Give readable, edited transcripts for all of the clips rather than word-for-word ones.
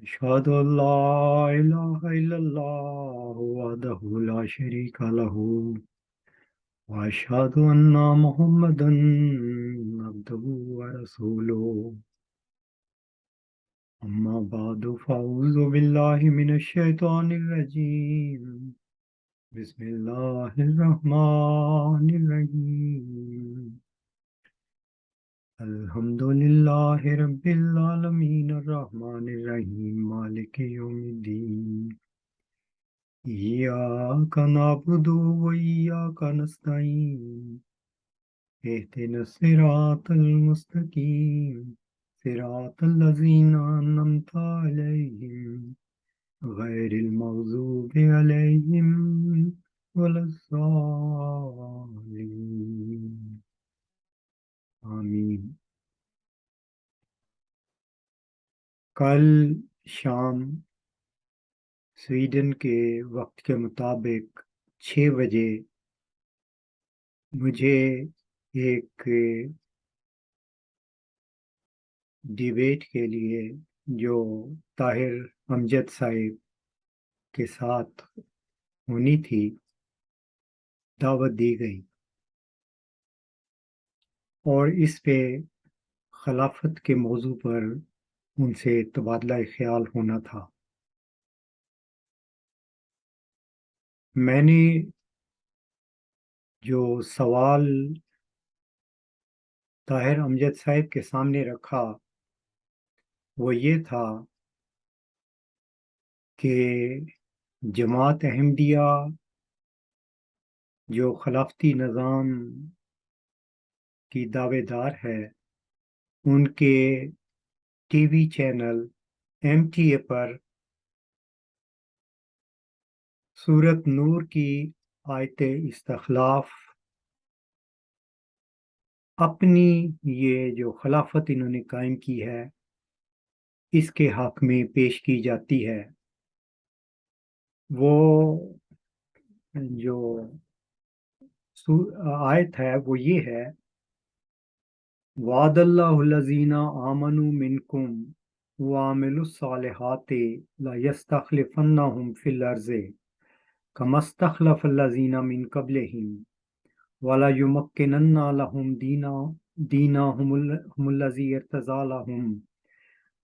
أشهد أن لا إله إلا الله وحده لا شريك له وأشهد أن محمدا عبده ورسوله أما بعد فأعوذ بالله من الشيطان الرجيم بسم الله الرحمن الرحيم الحمد لله رب العالمين الرحمن الرحيم مالك يوم الدين إياك نعبد وإياك نستعين اهدنا الصراط المستقيم صراط الذين أنعمت عليهم غير المغضوب عليهم ولا الضالين آمین۔ کل شام سویڈن کے وقت کے مطابق 6 بجے مجھے ایک ڈیبیٹ کے لیے جو طاہر امجد صاحب کے ساتھ ہونی تھی دعوت دی گئی، اور اس پہ خلافت کے موضوع پر ان سے تبادلہ خیال ہونا تھا۔ میں نے جو سوال طاہر امجد صاحب کے سامنے رکھا وہ یہ تھا کہ جماعت احمدیہ جو خلافتی نظام کی دعوے دار ہے، ان کے ٹی وی چینل MTA پر سورت نور کی آیت استخلاف اپنی یہ جو خلافت انہوں نے قائم کی ہے اس کے حق میں پیش کی جاتی ہے۔ وہ جو آیت ہے وہ یہ ہے، وعد اللہ الذین آمنوا منکم وعملوا الصالحات لیستخلفنہم فی الارض کما استخلف الذین من قبلہم وَلَيُمَكِّنَنَّ لَهُمْ دِينَهُمُ الَّذِي ارْتَضَىٰ لَهُمْ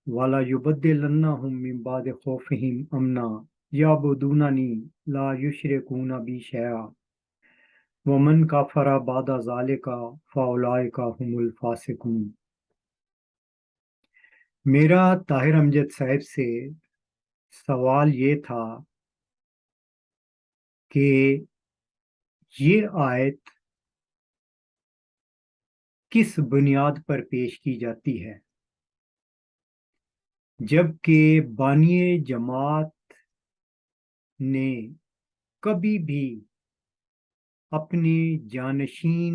وَلَيُبَدِّلَنَّهُم مِّن بَعْدِ خَوْفِهِمْ أَمْنًا يَعْبُدُونَنِي لَا يُشْرِكُونَ بِي شَيْئًا وَمَن كَفَرَ بَعْدَ ذَلِكَ فَأُولَٰئِكَ هُمُ الْفَاسِقُونَ۔ میرا طاہر امجد صاحب سے سوال یہ تھا کہ یہ آیت کس بنیاد پر پیش کی جاتی ہے، جبکہ بانی جماعت نے کبھی بھی اپنے جانشین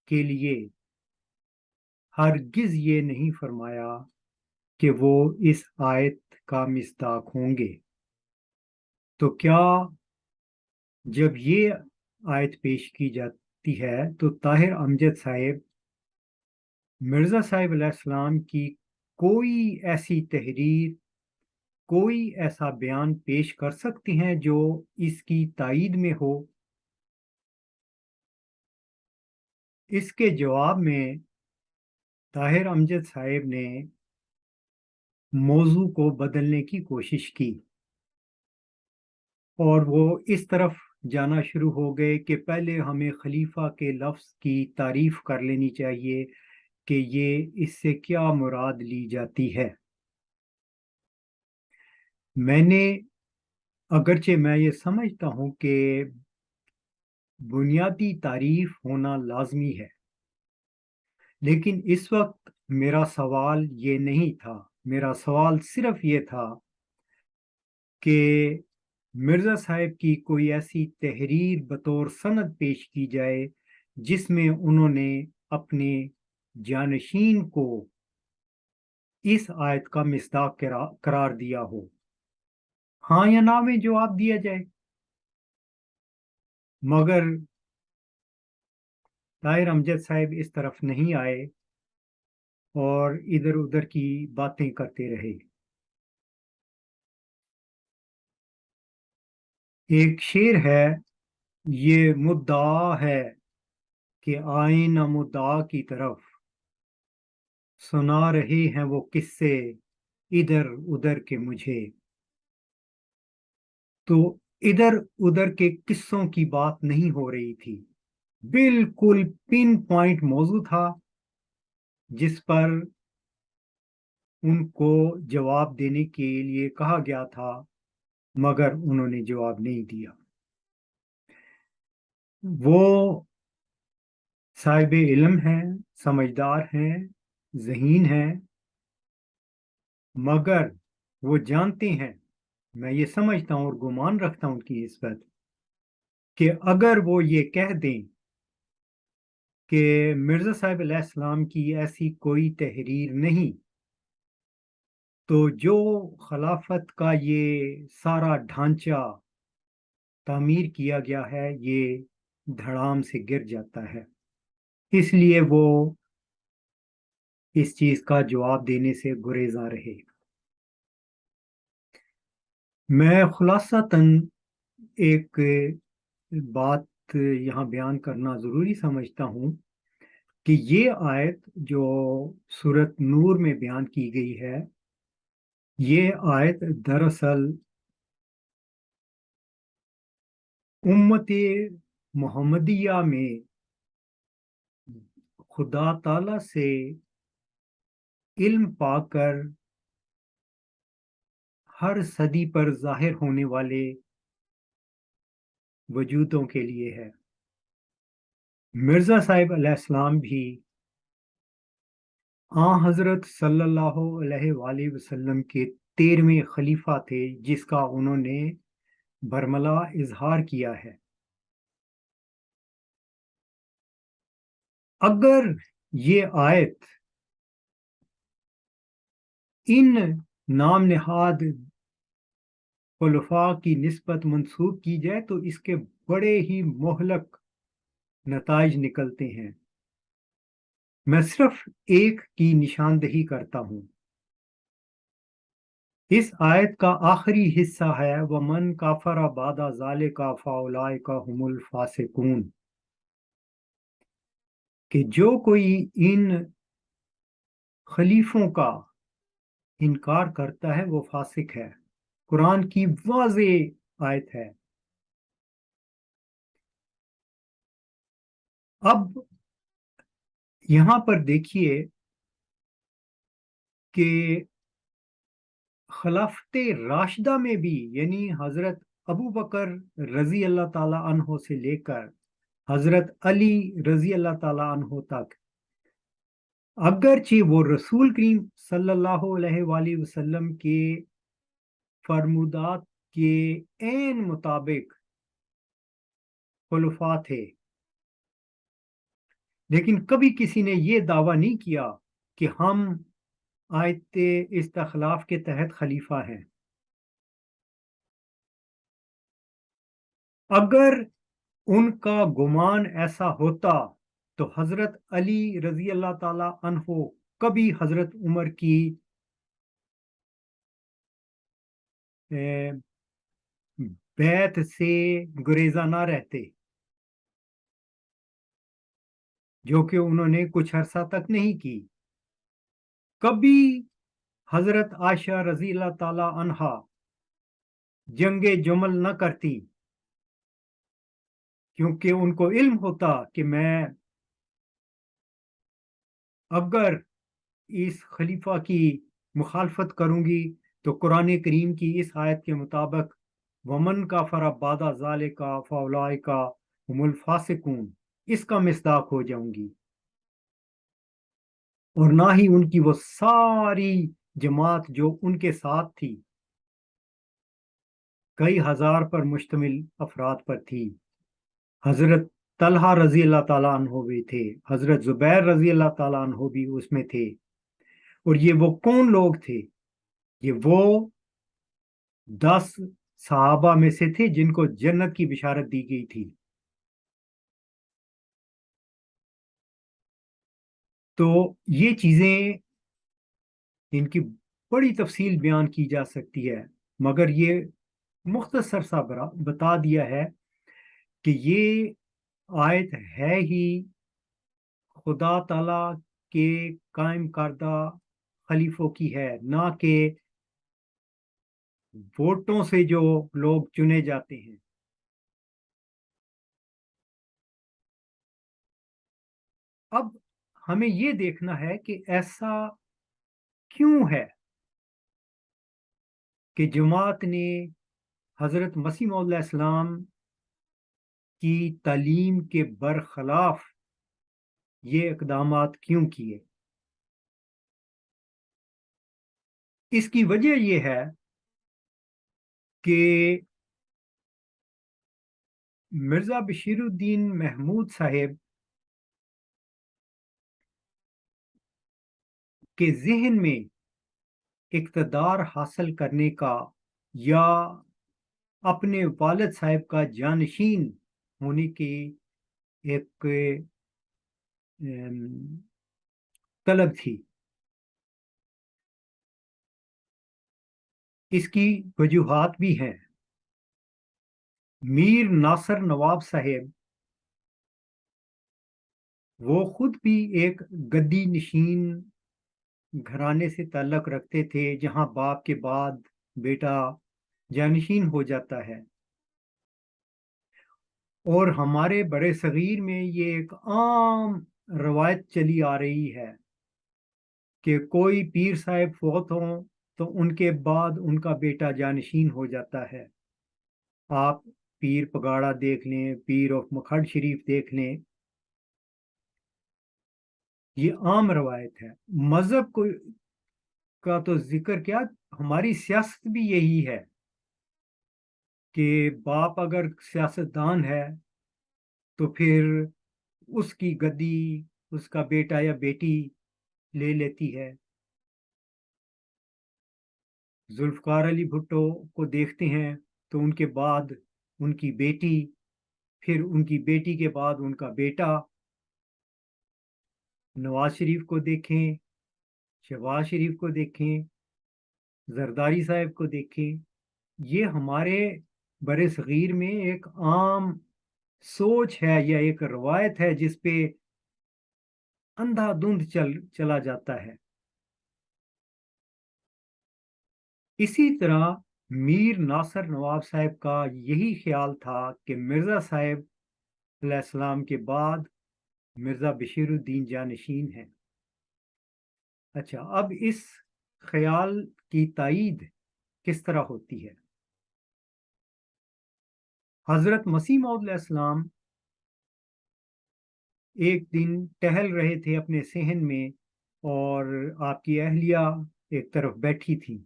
کے لیے ہرگز یہ نہیں فرمایا کہ وہ اس آیت کا مصداق ہوں گے۔ تو کیا جب یہ آیت پیش کی جاتی ہے تو طاہر امجد صاحب مرزا صاحب علیہ السلام کی کوئی ایسی تحریر، کوئی ایسا بیان پیش کر سکتی ہیں جو اس کی تائید میں ہو؟ اس کے جواب میں طاہر امجد صاحب نے موضوع کو بدلنے کی کوشش کی، اور وہ اس طرف جانا شروع ہو گئے کہ پہلے ہمیں خلیفہ کے لفظ کی تعریف کر لینی چاہیے کہ یہ اس سے کیا مراد لی جاتی ہے۔ میں نے اگرچہ میں یہ سمجھتا ہوں کہ بنیادی تعریف ہونا لازمی ہے، لیکن اس وقت میرا سوال یہ نہیں تھا۔ میرا سوال صرف یہ تھا کہ مرزا صاحب کی کوئی ایسی تحریر بطور سند پیش کی جائے جس میں انہوں نے اپنے جانشین کو اس آیت کا مصداق قرار دیا ہو، ہاں یا نہ میں جواب دیا جائے۔ مگر طاہر امجد صاحب اس طرف نہیں آئے اور ادھر ادھر کی باتیں کرتے رہے۔ ایک شعر ہے، یہ مدعا ہے کہ آئیں نہ مدعا کی طرف، سنا رہے ہیں وہ قصے ادھر ادھر کے مجھے. تو ادھر ادھر کے قصوں کی بات نہیں ہو رہی تھی، بالکل پن پوائنٹ موضوع تھا جس پر ان کو جواب دینے کے لیے کہا گیا تھا، مگر انہوں نے جواب نہیں دیا. وہ صاحب علم ہیں، سمجھدار ہیں، ذہین ہیں، مگر وہ جانتے ہیں، میں یہ سمجھتا ہوں اور گمان رکھتا ہوں ان کی نسبت، کہ اگر وہ یہ کہہ دیں کہ مرزا صاحب علیہ السلام کی ایسی کوئی تحریر نہیں، تو جو خلافت کا یہ سارا ڈھانچہ تعمیر کیا گیا ہے یہ دھڑام سے گر جاتا ہے. اس لیے وہ اس چیز کا جواب دینے سے گریزاں رہے. میں خلاصتاً ایک بات یہاں بیان کرنا ضروری سمجھتا ہوں کہ یہ آیت جو سورت نور میں بیان کی گئی ہے، یہ آیت دراصل امت محمدیہ میں خدا تعالی سے علم پا کر ہر صدی پر ظاہر ہونے والے وجودوں کے لیے ہے. مرزا صاحب علیہ السلام بھی حضرت صلی اللہ علیہ وآلہ وسلم کے 13ویں خلیفہ تھے، جس کا انہوں نے برملا اظہار کیا ہے. اگر یہ آیت ان نام نہاد خلفاء کی نسبت منسوب کی جائے تو اس کے بڑے ہی مہلک نتائج نکلتے ہیں. میں صرف ایک کی نشاندہی کرتا ہوں. اس آیت کا آخری حصہ ہے وَمَنْ كَفَرَ بَعْدَ ذَلِكَ فَأُولَٰئِكَ هُمُ الْفَاسِقُونَ، کہ جو کوئی ان خلیفوں کا انکار کرتا ہے وہ فاسق ہے. قرآن کی واضح آیت ہے. اب یہاں پر دیکھیے کہ خلافت راشدہ میں بھی، یعنی حضرت ابو بکر رضی اللہ تعالی عنہ سے لے کر حضرت علی رضی اللہ تعالی عنہ تک، اگرچہ وہ رسول کریم صلی اللہ علیہ وآلہ وسلم کے فرمودات کے عین مطابق خلفاء تھے، لیکن کبھی کسی نے یہ دعویٰ نہیں کیا کہ ہم آیت استخلاف کے تحت خلیفہ ہیں. اگر ان کا گمان ایسا ہوتا تو حضرت علی رضی اللہ تعالی عنہ کبھی حضرت عمر کی بیعت سے گریزاں نہ رہتے، جو کہ انہوں نے کچھ عرصہ تک نہیں کی. کبھی حضرت عائشہ رضی اللہ تعالی عنہا جنگ جمل نہ کرتی، کیونکہ ان کو علم ہوتا کہ میں اگر اس خلیفہ کی مخالفت کروں گی تو قرآن کریم کی اس آیت کے مطابق ومن کافر بعد ذالک فاولئک هم الفاسقون اس کا مصداق ہو جاؤں گی، اور نہ ہی ان کی وہ ساری جماعت جو ان کے ساتھ تھی، کئی ہزار پر مشتمل افراد پر تھی. حضرت طلحہ رضی اللہ تعالیٰ عنہ بھی تھے، حضرت زبیر رضی اللہ تعالیٰ عنہ بھی اس میں تھے. اور یہ وہ کون لوگ تھے؟ یہ وہ 10 صحابہ میں سے تھے جن کو جنت کی بشارت دی گئی تھی. تو یہ چیزیں، ان کی بڑی تفصیل بیان کی جا سکتی ہے، مگر یہ مختصر سا بتا دیا ہے کہ یہ آیت ہے ہی خدا تعالی کے قائم کردہ خلیفوں کی ہے، نہ کہ ووٹوں سے جو لوگ چنے جاتے ہیں۔ اب ہمیں یہ دیکھنا ہے کہ ایسا کیوں ہے کہ جماعت نے حضرت مسیح علیہ السلام کی تعلیم کے برخلاف یہ اقدامات کیوں کیے؟ اس کی وجہ یہ ہے کہ مرزا بشیر الدین محمود صاحب کے ذہن میں اقتدار حاصل کرنے کا یا اپنے والد صاحب کا جانشین ہونے کی ایک طلب تھی۔ اس کی وجوہات بھی ہیں۔ میر ناصر نواب صاحب وہ خود بھی ایک گدی نشین گھرانے سے تعلق رکھتے تھے، جہاں باپ کے بعد بیٹا جانشین ہو جاتا ہے، اور ہمارے برے صغیر میں یہ ایک عام روایت چلی آ رہی ہے کہ کوئی پیر صاحب فوت ہوں تو ان کے بعد ان کا بیٹا جانشین ہو جاتا ہے۔ آپ پیر پگاڑا دیکھ لیں، پیر آف مکھڈ شریف دیکھ لیں، یہ عام روایت ہے۔ مذہب کا تو ذکر کیا، ہماری سیاست بھی یہی ہے کہ باپ اگر سیاستدان ہے تو پھر اس کی گدی اس کا بیٹا یا بیٹی لے لیتی ہے۔ ذوالفقار علی بھٹو کو دیکھتے ہیں تو ان کے بعد ان کی بیٹی، پھر ان کی بیٹی کے بعد ان کا بیٹا۔ نواز شریف کو دیکھیں، شہباز شریف کو دیکھیں، زرداری صاحب کو دیکھیں، یہ ہمارے برِ صغیر میں ایک عام سوچ ہے یا ایک روایت ہے جس پہ اندھا دھند چلا جاتا ہے۔ اسی طرح میر ناصر نواب صاحب کا یہی خیال تھا کہ مرزا صاحب علیہ السلام کے بعد مرزا بشیر الدین جانشین ہیں۔ اچھا، اب اس خیال کی تائید کس طرح ہوتی ہے؟ حضرت مسیح موعود علیہ السلام ایک دن ٹہل رہے تھے اپنے صحن میں، اور آپ کی اہلیہ ایک طرف بیٹھی تھی۔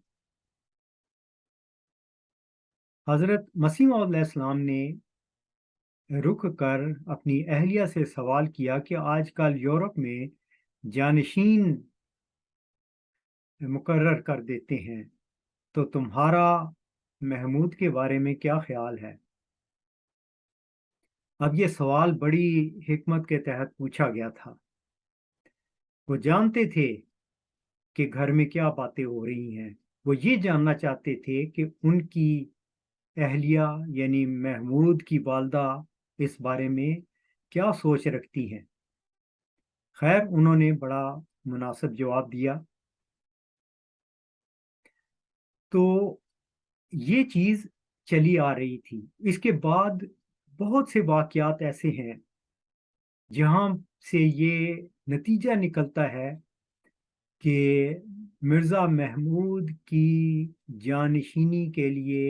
حضرت مسیح موعود علیہ السلام نے رک کر اپنی اہلیہ سے سوال کیا کہ آج کل یورپ میں جانشین مقرر کر دیتے ہیں، تو تمہارا محمود کے بارے میں کیا خیال ہے؟ اب یہ سوال بڑی حکمت کے تحت پوچھا گیا تھا۔ وہ جانتے تھے کہ گھر میں کیا باتیں ہو رہی ہیں، وہ یہ جاننا چاہتے تھے کہ ان کی اہلیہ یعنی محمود کی والدہ اس بارے میں کیا سوچ رکھتی ہیں۔ خیر، انہوں نے بڑا مناسب جواب دیا۔ تو یہ چیز چلی آ رہی تھی۔ اس کے بعد بہت سے واقعات ایسے ہیں جہاں سے یہ نتیجہ نکلتا ہے کہ مرزا محمود کی جانشینی کے لیے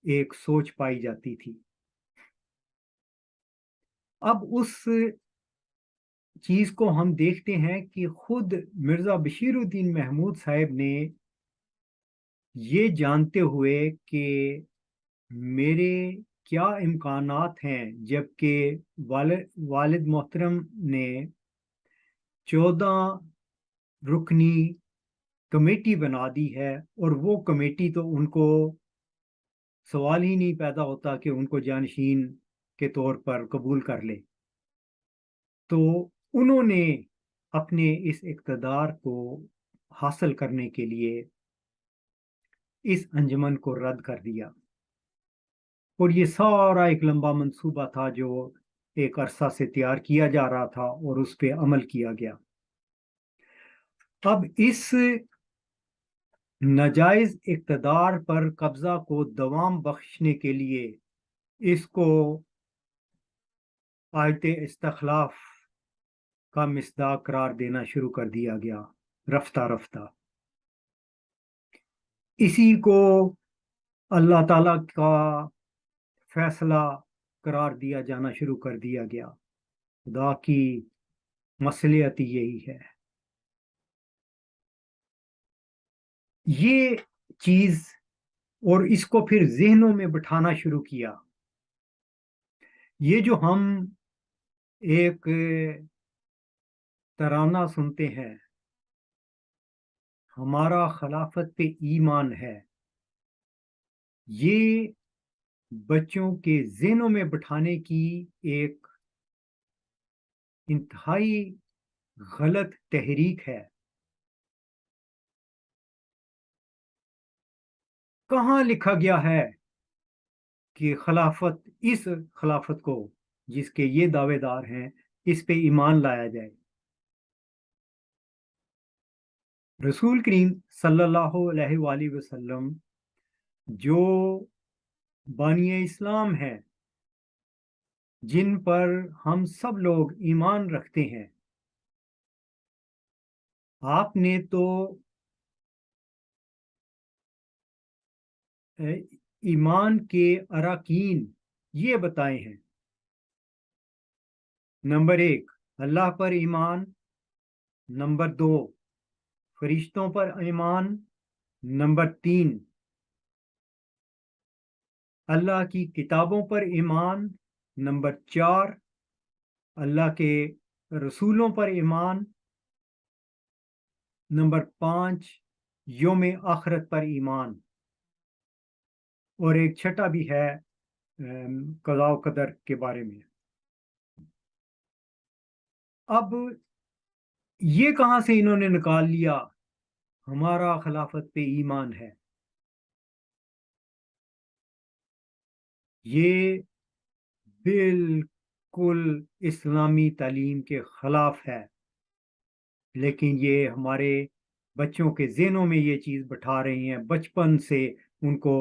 ایک سوچ پائی جاتی تھی۔ اب اس چیز کو ہم دیکھتے ہیں کہ خود مرزا بشیر الدین محمود صاحب نے یہ جانتے ہوئے کہ میرے کیا امکانات ہیں، جبکہ والد محترم نے 14 رکنی کمیٹی بنا دی ہے، اور وہ کمیٹی تو ان کو سوال ہی نہیں پیدا ہوتا کہ ان کو جانشین کے طور پر قبول کر لے۔ تو انہوں نے اپنے اس اقتدار کو حاصل کرنے کے لیے اس انجمن کو رد کر دیا۔ اور یہ سارا ایک لمبا منصوبہ تھا جو ایک عرصہ سے تیار کیا جا رہا تھا اور اس پہ عمل کیا گیا۔ اب اس ناجائز اقتدار پر قبضہ کو دوام بخشنے کے لیے اس کو آیت استخلاف کا مصداق قرار دینا شروع کر دیا گیا رفتہ رفتہ۔ اسی کو اللہ تعالیٰ کا فیصلہ قرار دیا جانا شروع کر دیا گیا۔ خدا کی مصلحت یہی ہے۔ یہ چیز اور اس کو پھر ذہنوں میں بٹھانا شروع کیا۔ یہ جو ہم ایک ترانہ سنتے ہیں، ہمارا خلافت پہ ایمان ہے، یہ بچوں کے ذہنوں میں بٹھانے کی ایک انتہائی غلط تحریک ہے۔ کہاں لکھا گیا ہے کہ خلافت، اس خلافت کو جس کے یہ دعوے دار ہیں، اس پہ ایمان لایا جائے؟ رسول کریم صلی اللہ علیہ وآلہ وسلم جو بانی اسلام ہیں، جن پر ہم سب لوگ ایمان رکھتے ہیں، آپ نے تو ایمان کے اراکین یہ بتائے ہیں۔ نمبر 1 اللہ پر ایمان، نمبر 2 فرشتوں پر ایمان، نمبر 3 اللہ کی کتابوں پر ایمان، نمبر 4 اللہ کے رسولوں پر ایمان، نمبر 5 یوم آخرت پر ایمان، اور ایک چھٹا بھی ہے قضاء و قدر کے بارے میں۔ اب یہ کہاں سے انہوں نے نکال لیا ہمارا خلافت پہ ایمان ہے؟ یہ بالکل اسلامی تعلیم کے خلاف ہے، لیکن یہ ہمارے بچوں کے ذہنوں میں یہ چیز بٹھا رہی ہیں۔ بچپن سے ان کو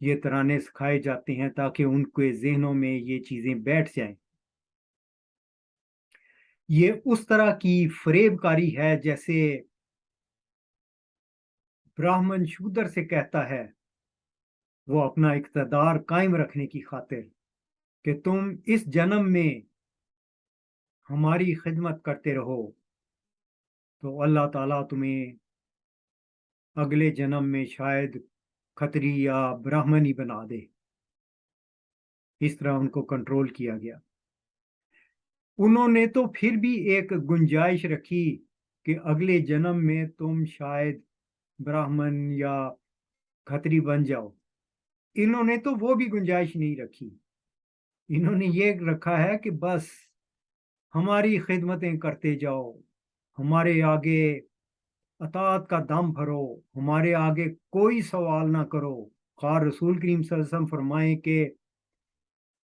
یہ ترانے سکھائے جاتے ہیں تاکہ ان کے ذہنوں میں یہ چیزیں بیٹھ جائیں۔ یہ اس طرح کی فریب کاری ہے جیسے براہمن شودر سے کہتا ہے، وہ اپنا اقتدار قائم رکھنے کی خاطر، کہ تم اس جنم میں ہماری خدمت کرتے رہو تو اللہ تعالیٰ تمہیں اگلے جنم میں شاید کھتری یا براہمنی بنا دے۔ اس طرح ان کو کنٹرول کیا گیا۔ انہوں نے تو پھر بھی ایک گنجائش رکھی کہ اگلے جنم میں تم شاید براہمن یا کھتری بن جاؤ۔ انہوں نے تو وہ بھی گنجائش نہیں رکھی۔ انہوں نے یہ رکھا ہے کہ بس ہماری خدمتیں کرتے جاؤ، ہمارے آگے اطاعت کا دم بھرو، ہمارے آگے کوئی سوال نہ کرو۔ خواہ رسول کریم صلی اللہ علیہ وسلم فرمائیں کہ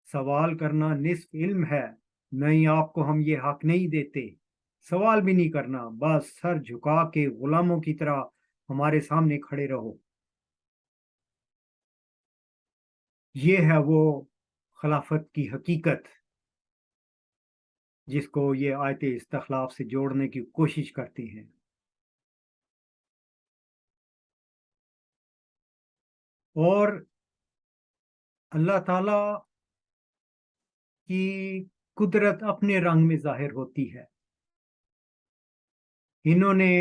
سوال کرنا نصف علم ہے، نہیں آپ کو ہم یہ حق نہیں دیتے، سوال بھی نہیں کرنا، بس سر جھکا کے غلاموں کی طرح ہمارے سامنے کھڑے رہو۔ یہ ہے وہ خلافت کی حقیقت جس کو یہ آیت استخلاف سے جوڑنے کی کوشش کرتے ہیں۔ اور اللہ تعالی کی قدرت اپنے رنگ میں ظاہر ہوتی ہے۔ انہوں نے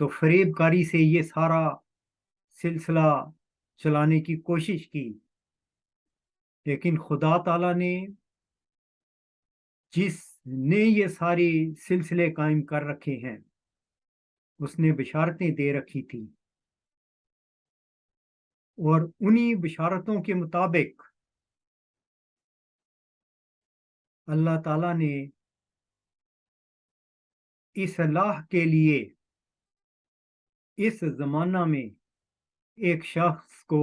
تو فریب کاری سے یہ سارا سلسلہ چلانے کی کوشش کی، لیکن خدا تعالیٰ نے جس نے یہ ساری سلسلے قائم کر رکھے ہیں، اس نے بشارتیں دے رکھی تھی، اور انہی بشارتوں کے مطابق اللہ تعالیٰ نے اصلاح کے لیے اس زمانہ میں ایک شخص کو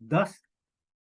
10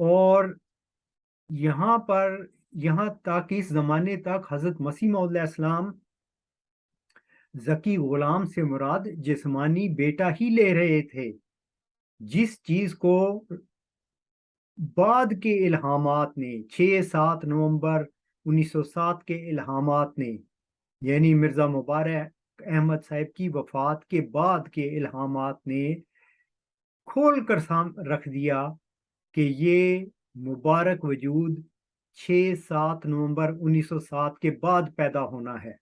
اور یہاں پر یہاں تک اس زمانے تک حضرت مسیح موعود علیہ السلام ذکی غلام سے مراد جسمانی بیٹا ہی لے رہے تھے، جس چیز کو بعد کے الہامات نے 6-7 نومبر 1907 کے الہامات نے، یعنی مرزا مبارک احمد صاحب کی وفات کے بعد کے الہامات نے کھول کر رکھ دیا کہ یہ مبارک وجود 6-7 نومبر 1907 کے بعد پیدا ہونا ہے۔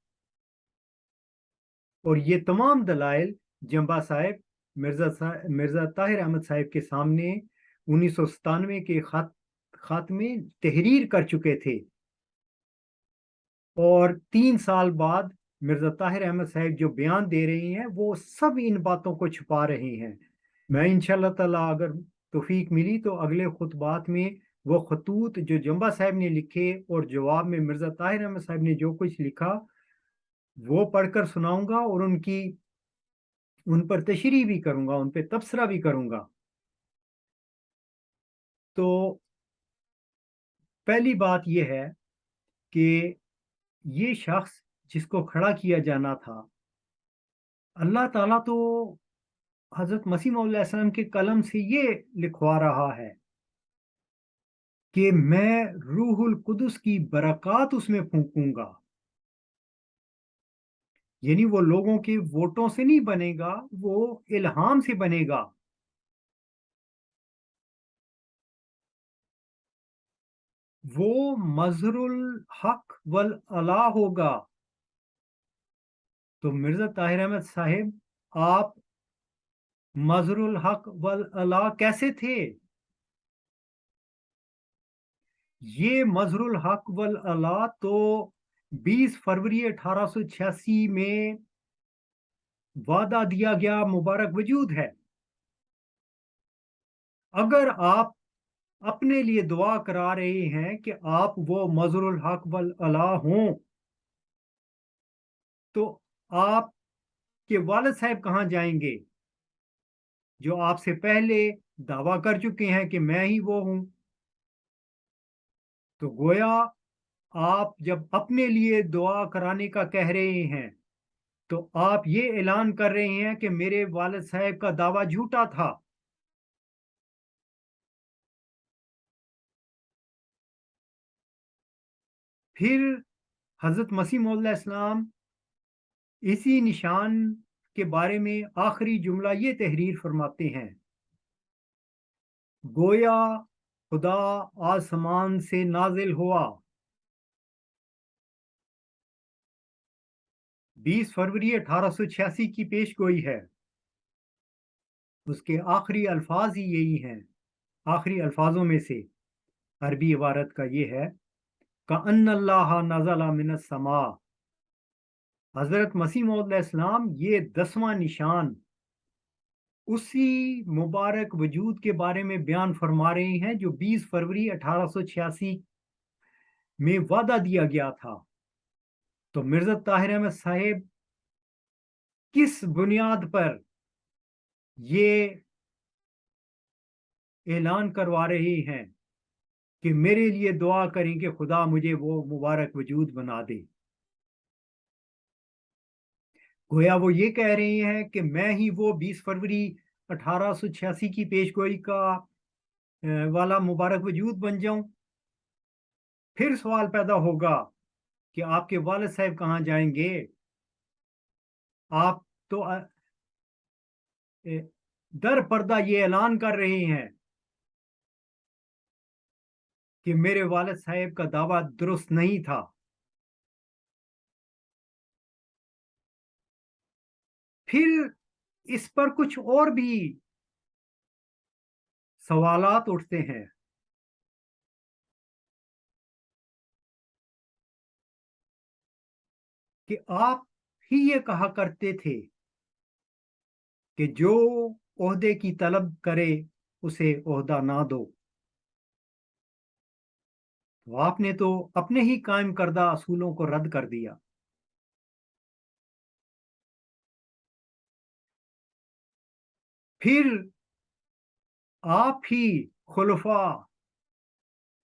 اور یہ تمام دلائل جنبا صاحب مرزا طاہر احمد صاحب کے سامنے 1997 کے خط میں تحریر کر چکے تھے، اور 3 سال بعد مرزا طاہر احمد صاحب جو بیان دے رہے ہیں وہ سب ان باتوں کو چھپا رہے ہیں۔ میں انشاءاللہ تعالیٰ اگر توفیق ملی تو اگلے خطبات میں وہ خطوط جو جنبا صاحب نے لکھے اور جواب میں مرزا طاہر احمد صاحب نے جو کچھ لکھا وہ پڑھ کر سناؤں گا، اور ان پر تشریح بھی کروں گا، ان پہ تبصرہ بھی کروں گا۔ تو پہلی بات یہ ہے کہ یہ شخص جس کو کھڑا کیا جانا تھا، اللہ تعالیٰ تو حضرت مسیح موعود علیہ السلام کے قلم سے یہ لکھوا رہا ہے کہ میں روح القدس کی برکات اس میں پھونکوں گا، یعنی وہ لوگوں کے ووٹوں سے نہیں بنے گا، وہ الہام سے بنے گا۔ وہ مظہر الحق والعلا ہوگا۔ تو مرزا طاہر احمد صاحب، آپ مظہر الحق والعلا کیسے تھے؟ یہ مظہر الحق والعلا تو 20 فروری 1886 میں وعدہ دیا گیا مبارک وجود ہے۔ اگر آپ اپنے لیے دعا کرا رہے ہیں کہ آپ وہ مظہر الحق والعلا ہوں، تو آپ کے والد صاحب کہاں جائیں گے جو آپ سے پہلے دعویٰ کر چکے ہیں کہ میں ہی وہ ہوں؟ تو گویا آپ جب اپنے لیے دعا کرانے کا کہہ رہے ہیں تو آپ یہ اعلان کر رہے ہیں کہ میرے والد صاحب کا دعویٰ جھوٹا تھا۔ پھر حضرت مسیح موعود علیہ السلام اسی نشان کے بارے میں آخری جملہ یہ تحریر فرماتے ہیں، گویا خدا آسمان سے نازل ہوا۔ 20 فروری 1886 کی پیش گوئی ہے، اس کے آخری الفاظ ہی یہی ہیں۔ آخری الفاظوں میں سے عربی عبارت کا یہ ہے، کأن اللہ نزل من السماء۔ حضرت مسیح موعود علیہ السلام یہ 10واں نشان اسی مبارک وجود کے بارے میں بیان فرما رہے ہیں جو 20 فروری 1886 میں وعدہ دیا گیا تھا۔ تو مرزا طاہر احمد صاحب کس بنیاد پر یہ اعلان کروا رہے ہیں کہ میرے لیے دعا کریں کہ خدا مجھے وہ مبارک وجود بنا دے؟ گویا وہ یہ کہہ رہے ہیں کہ میں ہی وہ 20 فروری 1886 کی پیش گوئی کا والا مبارک وجود بن جاؤں۔ پھر سوال پیدا ہوگا کہ آپ کے والد صاحب کہاں جائیں گے؟ آپ تو در پردہ یہ اعلان کر رہے ہیں کہ میرے والد صاحب کا دعویٰ درست نہیں تھا۔ پھر اس پر کچھ اور بھی سوالات اٹھتے ہیں کہ آپ ہی یہ کہا کرتے تھے کہ جو عہدے کی طلب کرے اسے عہدہ نہ دو۔ تو آپ نے تو اپنے ہی قائم کردہ اصولوں کو رد کر دیا۔ پھر آپ ہی خلفاء